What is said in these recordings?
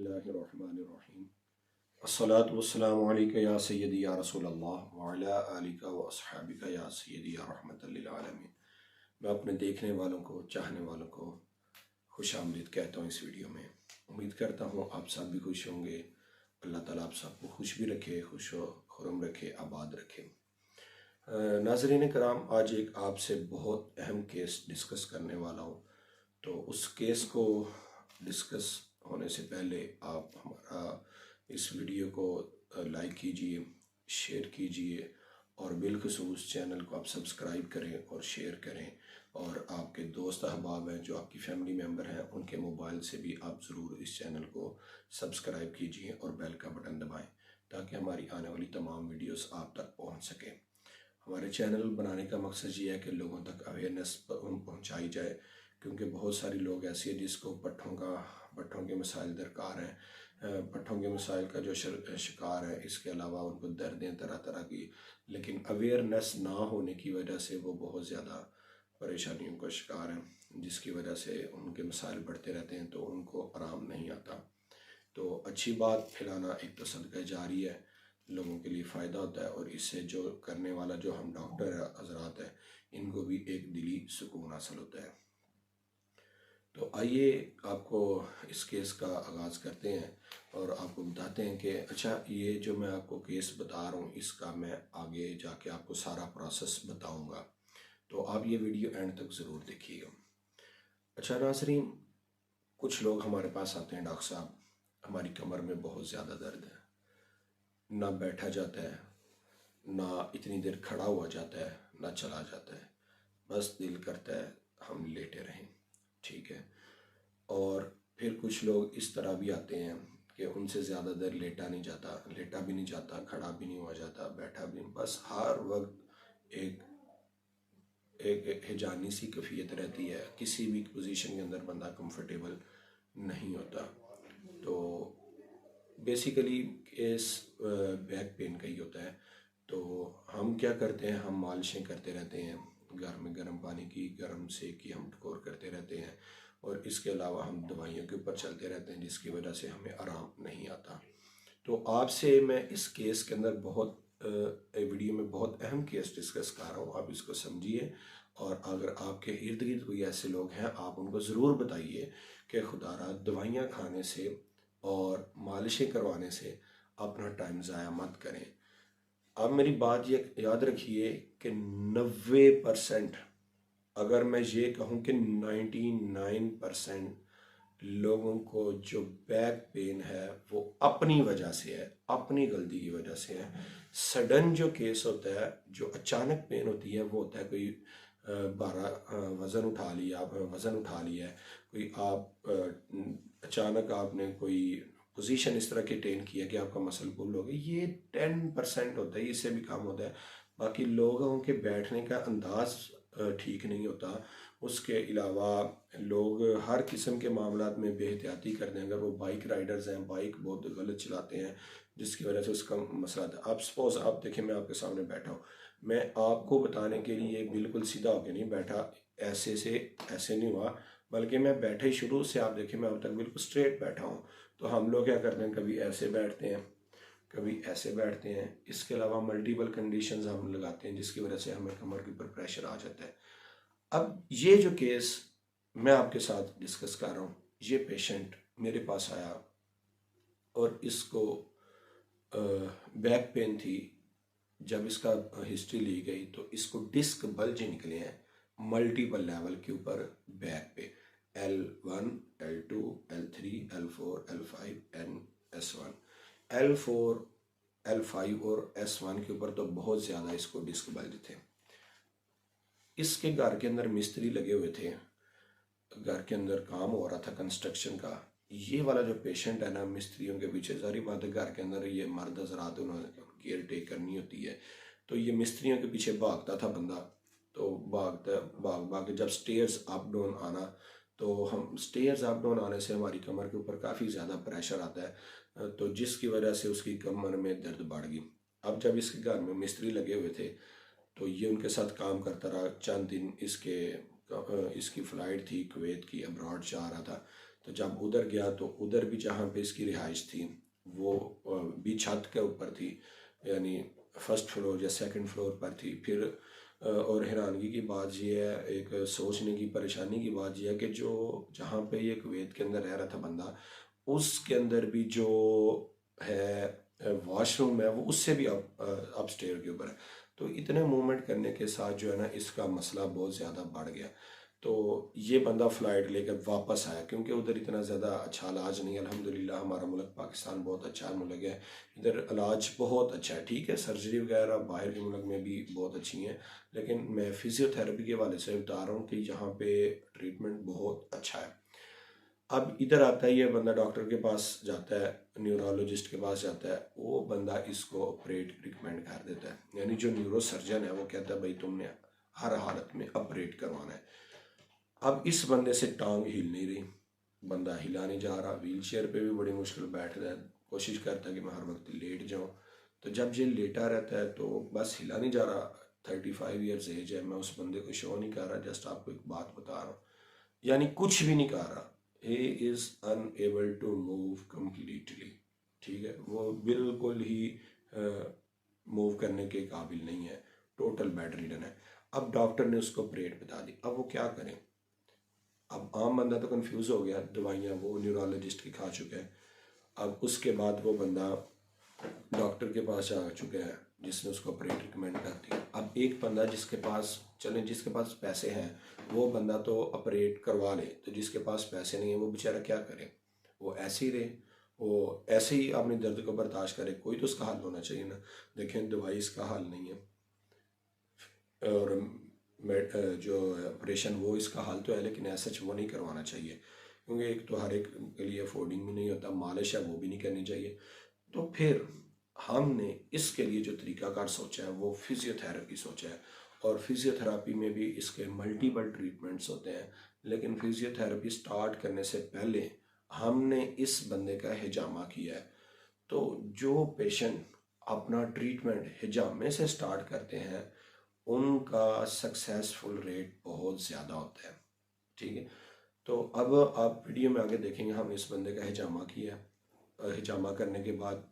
बिस्मिल्लाहिर्रहमानिर्रहीम। अस्सलातु वस्सलामु अलैका या सय्यदी या रसूलल्लाह व अला आलिका व अस्हाबिका या सय्यदी या रहमतल लिल आलमीन। मैं अपने देखने वालों को, चाहने वालों को खुश आमदीद कहता हूँ इस वीडियो में। उम्मीद करता हूँ आप सब भी खुश होंगे। अल्लाह ताला आप सबको खुश भी रखे, खुश व खुरम रखे, आबाद रखे। नाज़रीन कराम, आज एक आपसे बहुत अहम केस डिस्कस करने वाला हूँ। तो उस केस को डिस्कस होने से पहले आप हमारा इस वीडियो को लाइक कीजिए, शेयर कीजिए और बिलखुसूस चैनल को आप सब्सक्राइब करें और शेयर करें। और आपके दोस्त अहबाब हैं जो आपकी फैमिली मेम्बर हैं, उनके मोबाइल से भी आप ज़रूर इस चैनल को सब्सक्राइब कीजिए और बेल का बटन दबाएं ताकि हमारी आने वाली तमाम वीडियोस आप तक पहुंच सके। हमारे चैनल बनाने का मकसद ये है कि लोगों तक अवेयरनेस पहुंचाई जाए, क्योंकि बहुत सारे लोग ऐसे हैं जिसको पट्ठों के मसाइल दरकार हैं, पट्ठों के मसाइल का जो शिकार है। इसके अलावा उनको दर्दें तरह तरह की, लेकिन अवेयरनेस ना होने की वजह से वो बहुत ज़्यादा परेशानियों का शिकार हैं, जिसकी वजह से उनके मसाइल बढ़ते रहते हैं तो उनको आराम नहीं आता। तो अच्छी बात फैलाना एक तो सदका जारी है, लोगों के लिए फ़ायदा होता है और इससे जो करने वाला, जो हम डॉक्टर हजरात हैं, इनको भी एक दिली सुकून हासिल होता है। तो आइए आपको इस केस का आगाज़ करते हैं और आपको बताते हैं कि अच्छा, ये जो मैं आपको केस बता रहा हूँ इसका मैं आगे जाके आपको सारा प्रोसेस बताऊँगा, तो आप ये वीडियो एंड तक ज़रूर देखिएगा। अच्छा नाज़रीन, कुछ लोग हमारे पास आते हैं, डॉक्टर साहब हमारी कमर में बहुत ज़्यादा दर्द है, ना बैठा जाता है, ना इतनी देर खड़ा हुआ जाता है, ना चला जाता है, बस दिल करता है हम लेटे रहें। ठीक है। और फिर कुछ लोग इस तरह भी आते हैं कि उनसे ज़्यादा देर लेटा भी नहीं जाता, खड़ा भी नहीं हुआ जाता, बैठा भी नहीं, बस हर वक्त एक एक हिजानी सी कैफियत रहती है, किसी भी पोजीशन के अंदर बंदा कंफर्टेबल नहीं होता। तो बेसिकली केस बैक पेन का ही होता है। तो हम क्या करते हैं, हम मालिशें करते रहते हैं, घर में गर्म पानी की, गर्म सेक की हम टकोर करते रहते हैं और इसके अलावा हम दवाइयों के ऊपर चलते रहते हैं, जिसकी वजह से हमें आराम नहीं आता। तो आपसे मैं इस केस के अंदर वीडियो में बहुत अहम केस डिस्कस कर रहा हूँ, आप इसको समझिए। और अगर आपके इर्द गिर्द कोई ऐसे लोग हैं, आप उनको ज़रूर बताइए कि खुदारा दवाइयाँ खाने से और मालिशें करवाने से अपना टाइम ज़ाया मत करें। अब मेरी बात ये याद रखिए कि 90%, अगर मैं ये कहूँ कि 99% लोगों को जो बैक पेन है वो अपनी वजह से है, अपनी गलती की वजह से है। सडन जो केस होता है, जो अचानक पेन होती है, वो होता है कोई वज़न उठा लिया है, कोई आप अचानक आपने कोई पोजीशन इस तरह की टेन किया कि आपका मसल पुल हो गया। ये 10% होता है, इससे भी कम होता है। बाकी लोगों के बैठने का अंदाज ठीक नहीं होता। उसके अलावा लोग हर किस्म के मामलात में बेहतियाती करते हैं। अगर वो बाइक राइडर्स हैं, बाइक बहुत गलत चलाते हैं, जिसकी वजह से उसका मसला था। आप सपोज आप देखें, मैं आपके सामने बैठा हूँ, मैं आपको बताने के लिए बिल्कुल सीधा होकर नहीं बैठा, ऐसे नहीं हुआ, बल्कि मैं बैठे ही शुरू से आप देखें मैं अब तक बिल्कुल स्ट्रेट बैठा हूँ। तो हम लोग क्या करते हैं, कभी ऐसे बैठते हैं, कभी ऐसे बैठते हैं। इसके अलावा मल्टीपल कंडीशंस हम लगाते हैं, जिसकी वजह से हमें कमर के ऊपर प्रेशर आ जाता है। अब ये जो केस मैं आपके साथ डिस्कस कर रहा हूँ, ये पेशेंट मेरे पास आया और इसको बैक पेन थी। जब इसका हिस्ट्री ली गई तो इसको डिस्क बल्ज निकले हैं मल्टीपल लेवल के ऊपर बैक पे, L1, L2, L3, L4, L5 and S1। L4, L5 और S1 के ऊपर तो बहुत ज़्यादा इसको डिस्क बल्ज थे। इसके घर के अंदर मिस्त्री लगे हुए थे, घर के अंदर काम हो रहा था कंस्ट्रक्शन का। ये वाला जो पेशेंट है ना, मिस्त्रियों के पीछे, सारी बात है, घर के अंदर ये मर्द हजरात, उन्होंने केयर टेक करनी होती है, तो ये मिस्त्रियों के पीछे भागता था बंदा। तो भाग के जब स्टेयर्स अप डाउन आना, तो हम स्टेयर्स अप डाउन आने से हमारी कमर के ऊपर काफ़ी ज़्यादा प्रेशर आता है, तो जिसकी वजह से उसकी कमर में दर्द बढ़ गई। अब जब इसके घर में मिस्त्री लगे हुए थे तो ये उनके साथ काम करता रहा चंद दिन। इसकी फ़्लाइट थी कुवैत की, अब्रॉड जा रहा था। तो जब उधर गया तो उधर भी जहाँ पे इसकी रिहाइश थी वो भी छत के ऊपर थी, यानी फर्स्ट फ्लोर या सेकंड फ्लोर पर थी। फिर और हैरानगी की बात यह है, एक सोचने की परेशानी की बात यह है कि जो जहाँ पे ये कुवैत के अंदर रह रहा था बंदा, उसके अंदर भी जो है वॉशरूम है वो उससे भी अपस्टेयर के ऊपर है। तो इतने मूवमेंट करने के साथ जो है ना इसका मसला बहुत ज़्यादा बढ़ गया। तो ये बंदा फ़्लाइट लेकर वापस आया, क्योंकि उधर इतना ज़्यादा अच्छा इलाज नहीं है। अल्हम्दुलिल्लाह हमारा मुल्क पाकिस्तान बहुत अच्छा मुल्क है, इधर इलाज बहुत अच्छा है। ठीक है, सर्जरी वगैरह बाहर के मुल्क में भी बहुत अच्छी हैं, लेकिन मैं फिज़ियोथेरेपी के वाले से बता रहा हूँ कि यहाँ पे ट्रीटमेंट बहुत अच्छा है। अब इधर आता है ये बंदा, डॉक्टर के पास जाता है, न्यूरोलॉजिस्ट के पास जाता है, वो बंदा इसको ऑपरेट रिकमेंड कर देता है। यानी जो न्यूरो सर्जन है वो कहता है भाई तुमने हर हालत में ऑपरेट करवाना है। अब इस बंदे से टांग हिल नहीं रही, बंदा हिला नहीं जा रहा, व्हील चेयर पर भी बड़ी मुश्किल बैठता है, कोशिश करता है कि मैं हर वक्त लेट जाऊँ। तो जब ये लेटा रहता है तो बस हिला नहीं जा रहा। 35 ईयर्स एज है, मैं उस बंदे को शो नहीं कर रहा, जस्ट आपको एक बात बता रहा हूँ, यानी कुछ भी नहीं कर रहा। He is unable to move completely. ठीक है, वो बिल्कुल ही मूव करने के काबिल नहीं है, टोटल बेड रिडन है। अब डॉक्टर ने उसको ऑपरेट बता दी, अब वो क्या करें। अब आम बंदा तो कंफ्यूज हो गया, दवाइयाँ वो न्यूरोलॉजिस्ट की खा चुका है। अब उसके बाद वो बंदा डॉक्टर के पास आ चुका है जिसने उसको ऑपरेट रिकमेंड कर दिया। अब एक बंदा जिसके पास जिसके पास पैसे हैं वो बंदा तो ऑपरेट करवा ले, तो जिसके पास पैसे नहीं है वो बेचारा क्या करे, वो ऐसे ही रहे, वो ऐसे ही अपने दर्द को बर्दाश्त करे। कोई तो उसका हल होना चाहिए ना। देखें, दवाई इसका हल नहीं है, और जो ऑपरेशन वो इसका हल तो है, लेकिन ऐसा वो नहीं करवाना चाहिए, क्योंकि एक तो हर एक के लिए अफोर्डिंग भी नहीं होता, मालिश है वो भी नहीं करनी चाहिए। तो फिर हमने इसके लिए जो तरीकाकार सोचा है वो फिजियोथेरेपी सोचा है, और फिजियोथेरेपी में भी इसके मल्टीपल ट्रीटमेंट्स होते हैं। लेकिन फिजियोथेरेपी स्टार्ट करने से पहले हमने इस बंदे का हिजामा किया है। तो जो पेशेंट अपना ट्रीटमेंट हिजामे से स्टार्ट करते हैं उनका सक्सेसफुल रेट बहुत ज़्यादा होता है। ठीक है, तो अब आप वीडियो में आगे देखेंगे हमने इस बंदे का हिजामा किया। हिजामा करने के बाद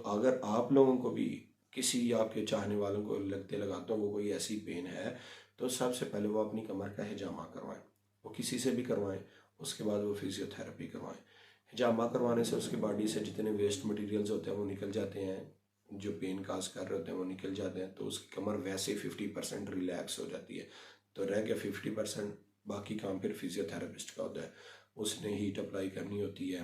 अगर आप लोगों को भी किसी आपके चाहने वालों को लगाता हूँ वो कोई ऐसी पेन है, तो सबसे पहले वो अपनी कमर का हिजामा करवाएं, वो किसी से भी करवाएं, उसके बाद वो फिजियोथेरेपी करवाएं। हिजामा करवाने से उसकी बॉडी से जितने वेस्ट मटेरियल्स होते हैं वो निकल जाते हैं, जो पेन काज कर रहे होते हैं वो निकल जाते हैं, तो उसकी कमर वैसे 50% रिलैक्स हो जाती है। तो रह गया 50%, बाकी काम फिर फिजियोथेरेपिस्ट का होता है। उसने हीट अप्लाई करनी होती है,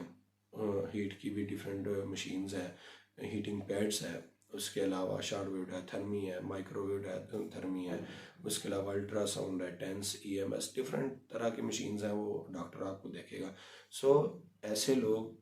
हीट की भी डिफरेंट मशीन्स हैं, हीटिंग पैड्स है, उसके अलावा शॉर्ट वेव है, थर्मी है, माइक्रोवेव है, थर्मी है, उसके अलावा अल्ट्रासाउंड है, टेंस EMS, डिफरेंट तरह की मशीन्स हैं, वो डॉक्टर आपको देखेगा। सो ऐसे लोग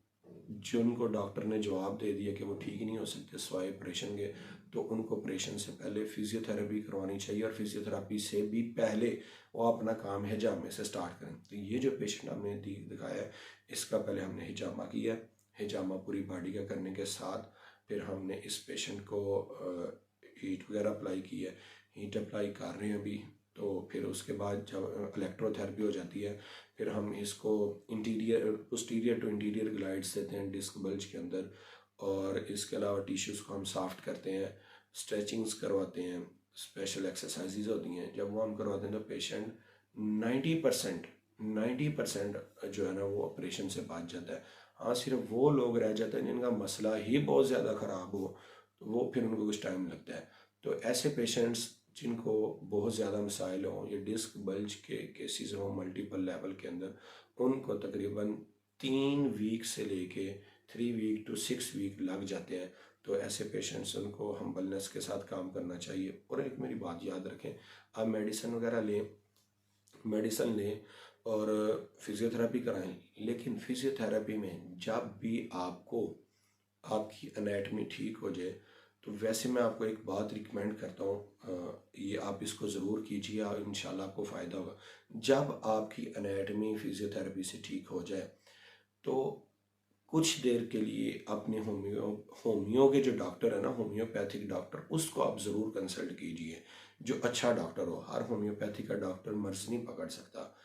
जिनको डॉक्टर ने जवाब दे दिया कि वो ठीक ही नहीं हो सकते सिवाय ऑपरेशन के, तो उनको ऑपरेशन से पहले फिजियोथेरेपी करवानी चाहिए, और फिजियोथेरेपी से भी पहले वो अपना काम हिजामे से स्टार्ट करें। तो ये जो पेशेंट हमने दिखाया है इसका पहले हमने हिजामा किया, हिजामा पूरी बॉडी का करने के साथ फिर हमने इस पेशेंट को हीट वगैरह अप्लाई की है, हीट अप्लाई कर रहे हैं अभी। तो फिर उसके बाद जब इलेक्ट्रोथेरेपी हो जाती है फिर हम इसको पोस्टीरियर टू इंटीरियर ग्लाइड्स देते हैं डिस्क बल्ज के अंदर, और इसके अलावा टिश्यूज़ को हम सॉफ्ट करते हैं, स्ट्रेचिंग्स करवाते हैं, स्पेशल एक्सरसाइजेज होती हैं। जब वो हम करवाते हैं तो पेशेंट 90% जो है ना वो ऑपरेशन से बच जाता है। हाँ, सिर्फ वो लोग रह जाते हैं जिनका मसला ही बहुत ज़्यादा ख़राब हो, तो वो फिर उनको कुछ टाइम लगता है। तो ऐसे पेशेंट्स जिनको बहुत ज़्यादा मसाइल हों या डिस्क बल्ज के केसेस हों मल्टीपल लेवल के अंदर, उनको तकरीबन 3 वीक से लेके 3 वीक टू 6 वीक लग जाते हैं। तो ऐसे पेशेंट्स उनको हम्बलनेस के साथ काम करना चाहिए। और एक मेरी बात याद रखें, आप मेडिसिन वगैरह लें और फिजियोथेरेपी कराएं, लेकिन फिजियोथेरेपी में जब भी आपको आपकी एनाटमी ठीक हो जाए, तो वैसे मैं आपको एक बात रिकमेंड करता हूँ, ये आप इसको ज़रूर कीजिए, इंशाल्लाह आपको फ़ायदा होगा। जब आपकी एनाटमी फिजियोथेरेपी से ठीक हो जाए तो कुछ देर के लिए अपने होमियो के जो डॉक्टर है ना, होम्योपैथिक डॉक्टर, उसको आप ज़रूर कंसल्ट कीजिए, जो अच्छा डॉक्टर हो। हर होम्योपैथी का डॉक्टर मर्ज़ नहीं पकड़ सकता,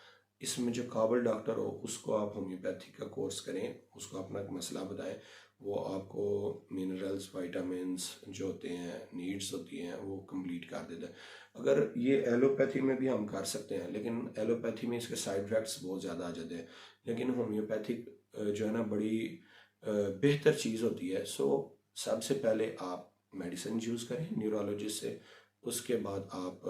इसमें जो काबिल डॉक्टर हो उसको आप होम्योपैथी का कोर्स करें, उसको अपना मसला बताएं, वो आपको मिनरल्स वाइटामिन्स जो होते हैं, नीड्स होती हैं, वो कंप्लीट कर देता है। अगर ये एलोपैथी में भी हम कर सकते हैं, लेकिन एलोपैथी में इसके साइड इफ़ेक्ट्स बहुत ज़्यादा आ जाते हैं, लेकिन होम्योपैथिक जो है ना बड़ी बेहतर चीज़ होती है। सो सबसे पहले आप मेडिसिन यूज़ करें न्यूरोलॉजिस्ट से, उसके बाद आप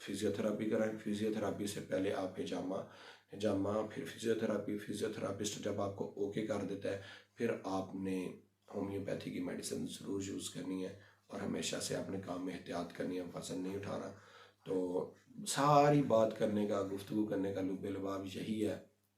फिजियोथेरापी कराएं। फिजियोथेरापी से पहले आप हिजामा फिर फिजियोथेरापी, फिजियोथेरापिस्ट जब आपको ओके कर देता है फिर आपने होम्योपैथी की मेडिसिन ज़रूर यूज़ करनी है, और हमेशा से अपने काम में एहतियात करनी है, वज़न नहीं उठाना। तो सारी बात करने का, गुफ्तगू करने का लुब्बे लबाब यही है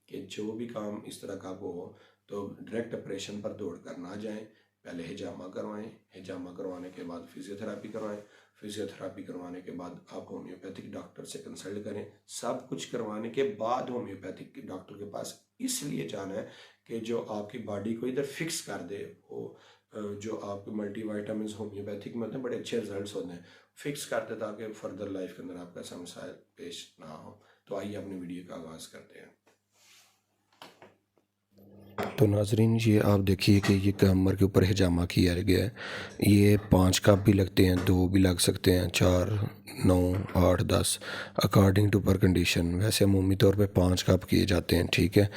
कि जो भी काम इस तरह का हो तो डायरेक्ट ऑपरेशन पर दौड़ कर ना जाएं, पहले हिजामा करवाएं, हिजामा करवाने के बाद फिजियोथेरापी करवाएं, फिजियोथेरापी करवाने के बाद आप होम्योपैथिक डॉक्टर से कंसल्ट करें। सब कुछ करवाने के बाद होम्योपैथिक डॉक्टर के पास इसलिए जाना है कि जो आपकी बॉडी को इधर फिक्स कर दे, वो जो आपके मल्टीवाइटामिन होम्योपैथिक में होते हैं बड़े अच्छे रिजल्ट्स होते हैं, फिक्स कर दे ताकि फर्दर लाइफ के अंदर आपका ऐसा मसाइल पेश ना हो। तो आइए अपनी वीडियो का आगाज़ करते हैं। तो नाजरीन, ये आप देखिए कि ये कमर के ऊपर हिजामा किया गया है। ये 5 कप भी लगते हैं, 2 भी लग सकते हैं, 4, 9, 8, 10 अकॉर्डिंग टू पर कंडीशन। वैसे अमूमी तौर पे 5 कप किए जाते हैं, ठीक है।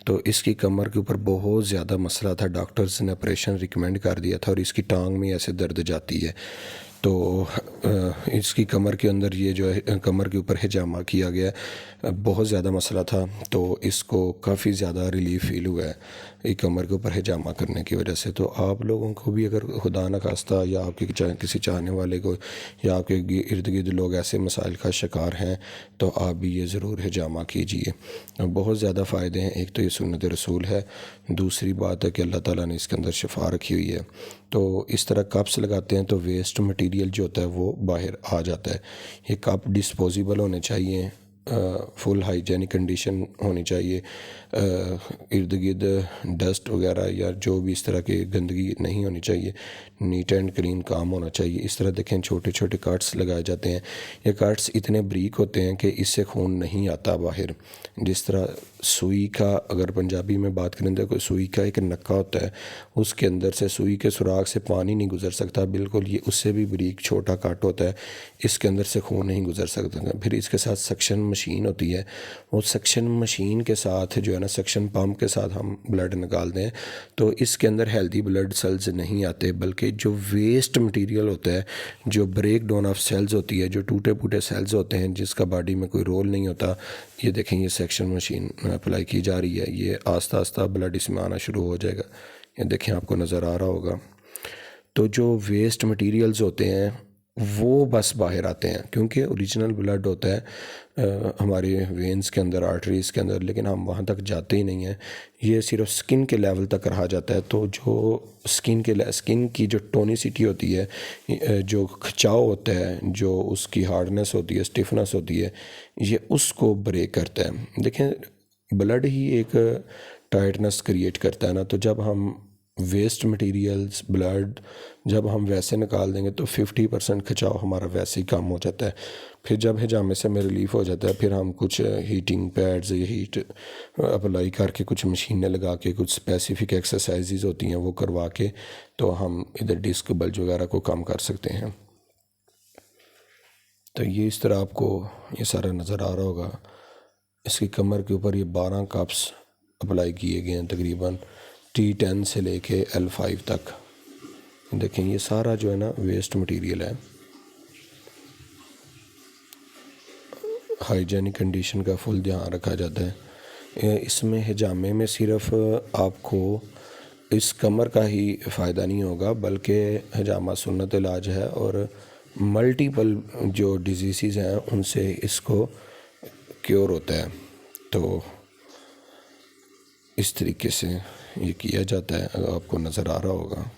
तो इसकी कमर के ऊपर बहुत ज़्यादा मसला था, डॉक्टर्स ने ऑपरेशन रिकमेंड कर दिया था, और इसकी टांग में ऐसे दर्द जाती है। तो इसकी कमर के अंदर ये जो है कमर के ऊपर हिजामा किया गया, बहुत ज़्यादा मसला था, तो इसको काफ़ी ज़्यादा रिलीफ फील हुआ है ये कमर के ऊपर हिजामा करने की वजह से। तो आप लोगों को भी अगर खुदा न खास्ता या आपके किसी चाहने वाले को या आपके इर्द गिर्द लोग ऐसे मसाइल का शिकार हैं, तो आप भी ये ज़रूर हिजामा कीजिए। बहुत ज़्यादा फ़ायदे हैं। एक तो ये सुन्नत रसूल है, दूसरी बात है कि अल्लाह ताला ने इसके अंदर शिफा रखी हुई है। तो इस तरह कप्स लगाते हैं तो वेस्ट मटेरियल जो होता है वो बाहर आ जाता है। ये कप डिस्पोजेबल होने चाहिए, फुल हाइजेनिक कंडीशन होनी चाहिए, इर्द गिर्द डस्ट वगैरह या जो भी इस तरह की गंदगी नहीं होनी चाहिए, नीट एंड क्लीन काम होना चाहिए। इस तरह देखें छोटे छोटे कट्स लगाए जाते हैं। ये कट्स इतने बारीक होते हैं कि इससे खून नहीं आता बाहर। जिस तरह सुई का, अगर पंजाबी में बात करें तो सुई का एक नक्का होता है, उसके अंदर से सुई के सुराख से पानी नहीं गुजर सकता बिल्कुल, ये उससे भी बारीक छोटा कट होता है, इसके अंदर से खून नहीं गुजर सकता। फिर इसके साथ सक्शन मशीन होती है, वो सक्शन मशीन के साथ जो है ना, सक्शन पंप के साथ हम ब्लड निकालते हैं, तो इसके अंदर हेल्दी ब्लड सेल्स नहीं आते, बल्कि जो वेस्ट मटेरियल होता है, जो ब्रेक डाउन ऑफ सेल्स होती है, जो टूटे फूटे सेल्स होते हैं जिसका बॉडी में कोई रोल नहीं होता, ये देखें ये सेक्शन मशीन अप्लाई की जा रही है, ये आस्ता आस्ता ब्लड इसमें आना शुरू हो जाएगा। ये देखें आपको नज़र आ रहा होगा। तो जो वेस्ट मटेरियल्स होते हैं वो बस बाहर आते हैं, क्योंकि ओरिजिनल ब्लड होता है हमारे वेन्स के अंदर, आर्टरीज़ के अंदर, लेकिन हम वहाँ तक जाते ही नहीं हैं। ये सिर्फ स्किन के लेवल तक रहा जाता है। तो जो स्किन की जो टोनिसिटी होती है, जो खिंचाव होता है, जो उसकी हार्डनेस होती है, स्टिफनेस होती है, ये उसको ब्रेक करता है। देखें ब्लड ही एक टाइटनेस क्रिएट करता है ना, तो जब हम वेस्ट मटेरियल्स ब्लड जब हम वैसे निकाल देंगे तो 50% खिंचाव हमारा वैसे ही कम हो जाता है। फिर जब हिजामे से में रिलीफ हो जाता है, फिर हम कुछ हीटिंग पैड्स या हीट अप्लाई करके, कुछ मशीनें लगा के, कुछ स्पेसिफिक एक्सरसाइजेज होती हैं वो करवा के, तो हम इधर डिस्क बल्ज वगैरह को कम कर सकते हैं। तो ये इस तरह आपको ये सारा नज़र आ रहा होगा। इसकी कमर के ऊपर ये 12 कप्स अप्लाई किए गए हैं, तकरीबन T10 से लेके L5 तक। देखें ये सारा जो है ना वेस्ट मटेरियल है। हाइजेनिक कंडीशन का फुल ध्यान रखा जाता है। इसमें हिजामे में सिर्फ आपको इस कमर का ही फ़ायदा नहीं होगा, बल्कि हिजामा सुन्नत इलाज है, और मल्टीपल जो डिजीज़ हैं उनसे इसको क्योर होता है। तो इस तरीके से ये किया जाता है, अगर आपको नज़र आ रहा होगा।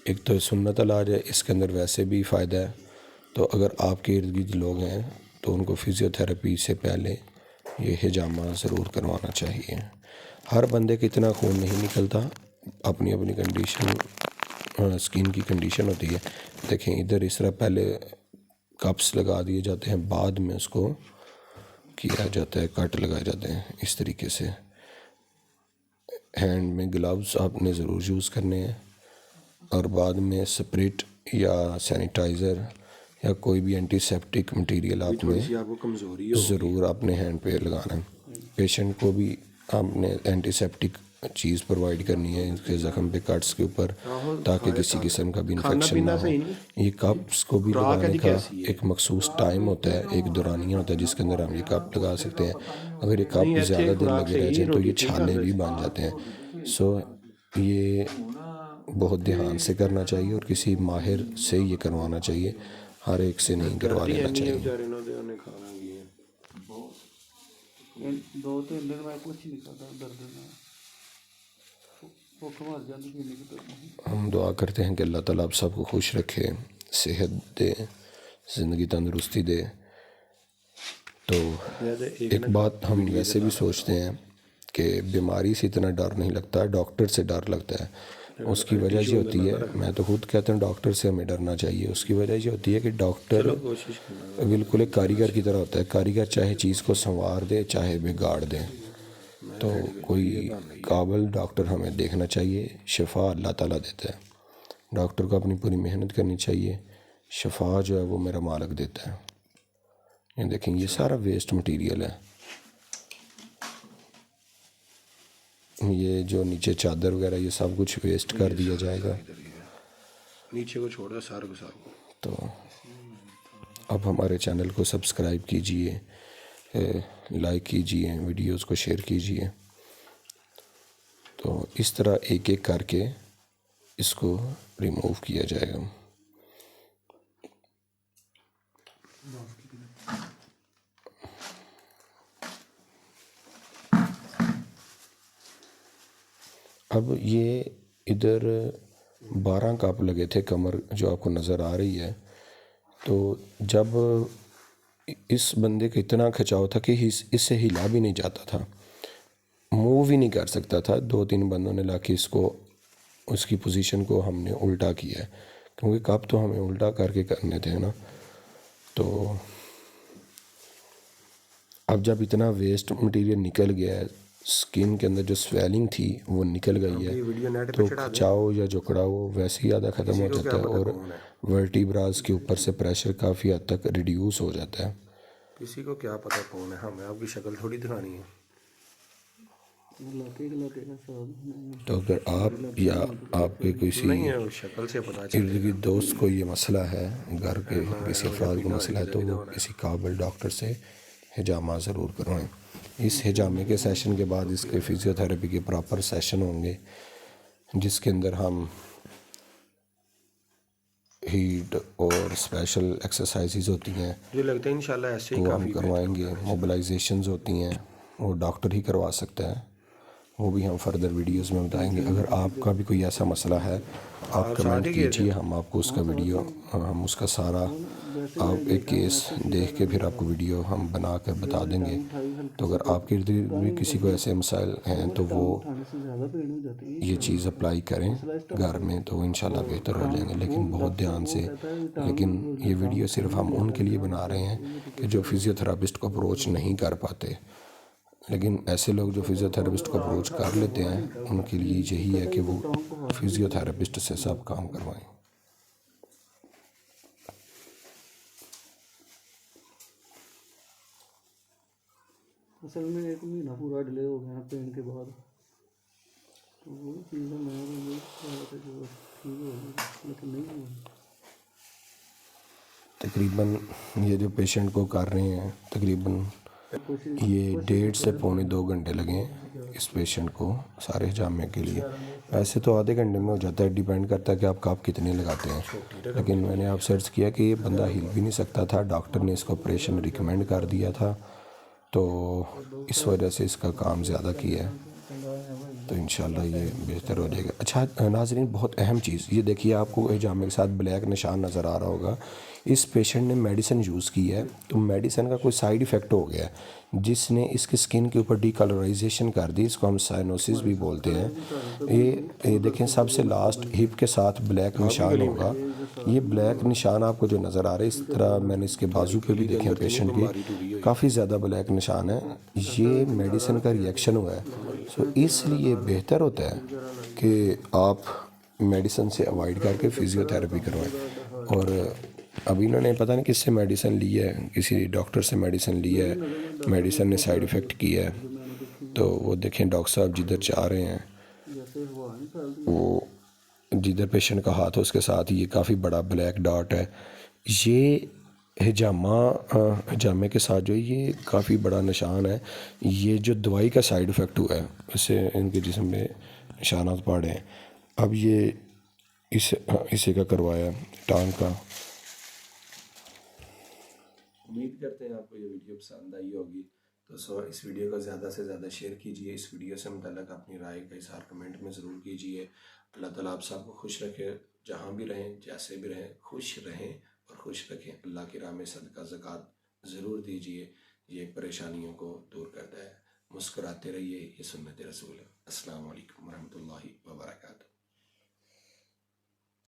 एक तो सुन्नत इलाज है, इसके अंदर वैसे भी फ़ायदा है। तो अगर आपके इर्द गिर्द लोग हैं तो उनको फिज़ियोथेरेपी से पहले ये हिजामा ज़रूर करवाना चाहिए। हर बंदे का इतना खून नहीं निकलता, अपनी अपनी कंडीशन, स्किन की कंडीशन होती है। देखें इधर इस तरह पहले कप्स लगा दिए जाते हैं, बाद में उसको किया जाता है, कट लगाए जाते हैं इस तरीके से। हैंड में ग्लव्स आपने ज़रूर यूज़ करने हैं और बाद में स्प्रिट या सैनिटाइज़र या कोई भी एंटीसेप्टिक मटेरियल आपने आपको कमज़ोरी हो ज़रूर अपने हैंड पे लगाना है। पेशेंट को भी आपने एंटीसेप्टिक चीज़ प्रोवाइड करनी है इसके ज़ख्म पे, कट्स के ऊपर, ताकि किसी किस्म का भी इन्फेक्शन ना हो। ये कप्स को भी लगाने का एक मखसूस टाइम होता है, एक दौरानिया होता है जिसके अंदर हम ये कप लगा सकते हैं। अगर ये कप ज़्यादा देर लगे रह जाए तो ये छाले भी बन जाते हैं। सो ये बहुत ध्यान से करना चाहिए और किसी माहिर से ये करवाना चाहिए, हर एक से नहीं करवा लेना चाहिए। 2-3 दिन मैं कुछ नहीं करता दर्द में, भुख मर जाती पीने की तो। हम दुआ करते हैं कि अल्लाह ताला आप सबको खुश रखे, सेहत दे, ज़िंदगी तंदुरुस्ती दे। तो एक बात हम वैसे भी सोचते हैं कि बीमारी से इतना डर नहीं लगता, डॉक्टर से डर लगता है। उसकी वजह ये होती है, मैं तो खुद कहता हूँ डॉक्टर से हमें डरना चाहिए। उसकी वजह ये होती है कि डॉक्टर बिल्कुल एक कारीगर की तरह होता है। कारीगर चाहे चीज़ को संवार दे चाहे बिगाड़ दे। तो कोई काबिल डॉक्टर हमें देखना चाहिए। शिफा अल्लाह ताला देता है, डॉक्टर को अपनी पूरी मेहनत करनी चाहिए। शिफा जो है वो मेरा मालिक देता है। ये देखें, ये सारा वेस्ट मटेरियल है। ये जो नीचे चादर वगैरह ये सब कुछ वेस्ट कर दिया जाएगा। नीचे को छोड़ दो सारे को सारे। तो अब हमारे चैनल को सब्सक्राइब कीजिए, लाइक कीजिए, वीडियोस को शेयर कीजिए। तो इस तरह एक एक करके इसको रिमूव किया जाएगा। अब ये इधर 12 कप लगे थे कमर जो आपको नज़र आ रही है। तो जब इस बंदे का इतना खिंचाव था कि इससे हिला भी नहीं जाता था, मूव ही नहीं कर सकता था। 2-3 बंदों ने लाके इसको, उसकी पोजीशन को हमने उल्टा किया है, क्योंकि कप तो हमें उल्टा करके करने थे ना। तो अब जब इतना वेस्ट मटेरियल निकल गया है, स्किन के अंदर जो स्वेलिंग थी वो निकल गई है, तो खिंचाव या जुकड़ाव वैसे ही आधा ख़त्म हो जाता है और वर्टिब्रास के ऊपर से प्रेशर काफ़ी हद तक रिड्यूस हो जाता है। किसी को क्या पता कौन है, हमें आपकी शक्ल थोड़ी दिखानी है। तो अगर आप या आपके किसी इर्द गिर्द दोस्त को ये मसला है, घर के किसी अफराद को मसला है, तो वो किसी काबिल डॉक्टर से हिजामा ज़रूर करवाएं। इस हिजामे के सेशन के बाद इसके फ़िज़ियोथेरेपी के प्रॉपर सेशन होंगे, जिसके अंदर हम हीट और स्पेशल एक्सरसाइजेज होती हैं जो लगता है इंशाल्लाह ऐसे ही वो हम करवाएंगे। मोबिलाइजेशंस होती हैं वो डॉक्टर ही करवा सकता है, वो भी हम फर्दर वीडियोस में बताएंगे। अगर आपका भी कोई ऐसा मसला है आप कमेंट कीजिए, हम आपको उसका वीडियो, हम उसका सारा आप एक केस देख के फिर आपको वीडियो हम बना कर बता देंगे। तो अगर आपके इर्द गिर्द भी किसी को ऐसे मसाइल हैं तो वो ये चीज़ अप्लाई करें घर में, तो इंशाल्लाह बेहतर हो जाएंगे। लेकिन बहुत ध्यान से, लेकिन ये वीडियो सिर्फ हम उनके लिए बना रहे हैं कि जो फिज़ियोथेरापिस्ट को अप्रोच नहीं कर पाते। लेकिन ऐसे लोग जो फिज़ियोथेरेपिस्ट को अप्रोच कर लेते हैं उनके लिए यही है कि वो फिज़ियोथेरेपिस्ट से सब काम करवाएं। असल में 1 महीना पूरा डिले हो गया पेन के बाद, तो वो चीज़ है मैं जो ठीक हो गई, लेकिन नहीं हुआ। तकरीबन ये जो पेशेंट को कर रहे हैं, तकरीबन ये 1.5 से पौने 2 घंटे लगे इस पेशेंट को सारे हिजामे के लिए। वैसे तो आधे घंटे में हो जाता है, डिपेंड करता है कि आप कप कितने लगाते हैं। लेकिन मैंने आप सर्च किया कि ये बंदा हिल भी नहीं सकता था, डॉक्टर ने इसको ऑपरेशन रिकमेंड कर दिया था, तो इस वजह से इसका काम ज़्यादा किया है। तो इंशाल्लाह ये बेहतर हो जाएगा। अच्छा नाज़रीन, बहुत अहम चीज़ ये देखिए, आपको हिजामे के साथ ब्लैक निशान नज़र आ रहा होगा। इस पेशेंट ने मेडिसिन यूज़ की है, तो मेडिसिन का कोई साइड इफ़ेक्ट हो गया जिसने इसकी स्किन के ऊपर डीकलराइजेशन कर दी। इसको हम साइनोसिस भी बोलते हैं। ये देखें, सबसे लास्ट हिप के साथ ब्लैक निशान होगा। ये ब्लैक निशान आपको जो नज़र आ रहा है, इस तरह मैंने इसके बाजू पे भी देखे पेशेंट के, काफ़ी ज़्यादा ब्लैक निशान है। ये मेडिसिन का रिएक्शन हुआ है। सो इसलिए बेहतर होता है कि आप मेडिसिन से अवॉइड करके फ़िज़ियोथेरेपी करवाएं। और अभी इन्होंने पता नहीं किससे मेडिसिन ली है, किसी डॉक्टर से मेडिसिन ली है, मेडिसिन ने साइड इफ़ेक्ट किया है। तो वो देखें, डॉक्टर साहब जिधर जा रहे हैं, जैसे हुआ नहीं फैलती वो जिधर पेशेंट का हाथ है उसके साथ ये काफ़ी बड़ा ब्लैक डॉट है। ये हिजामे के साथ जो है ये काफ़ी बड़ा निशान है। ये जो दवाई का साइड इफ़ेक्ट हुआ है, इससे इनके जिस्म में निशानात पड़े हैं। अब ये इसे का करवाया टांग का। उम्मीद करते हैं आपको ये वीडियो पसंद आई होगी। तो इस वीडियो को ज़्यादा से ज़्यादा शेयर कीजिए। इस वीडियो से मुतल्लिक़ अपनी राय का इज़हार कमेंट में ज़रूर कीजिए। अल्लाह ताला आप सबको खुश रखे, जहाँ भी रहें, जैसे भी रहें, खुश रहें और खुश रखें। अल्लाह की राह में सदका ज़कात ज़रूर दीजिए, ये परेशानियों को दूर करता है। मुस्कुराते रहिए, ये सुन्नत रसूल है। अस्सलाम वालेकुम रहमतुल्लाहि।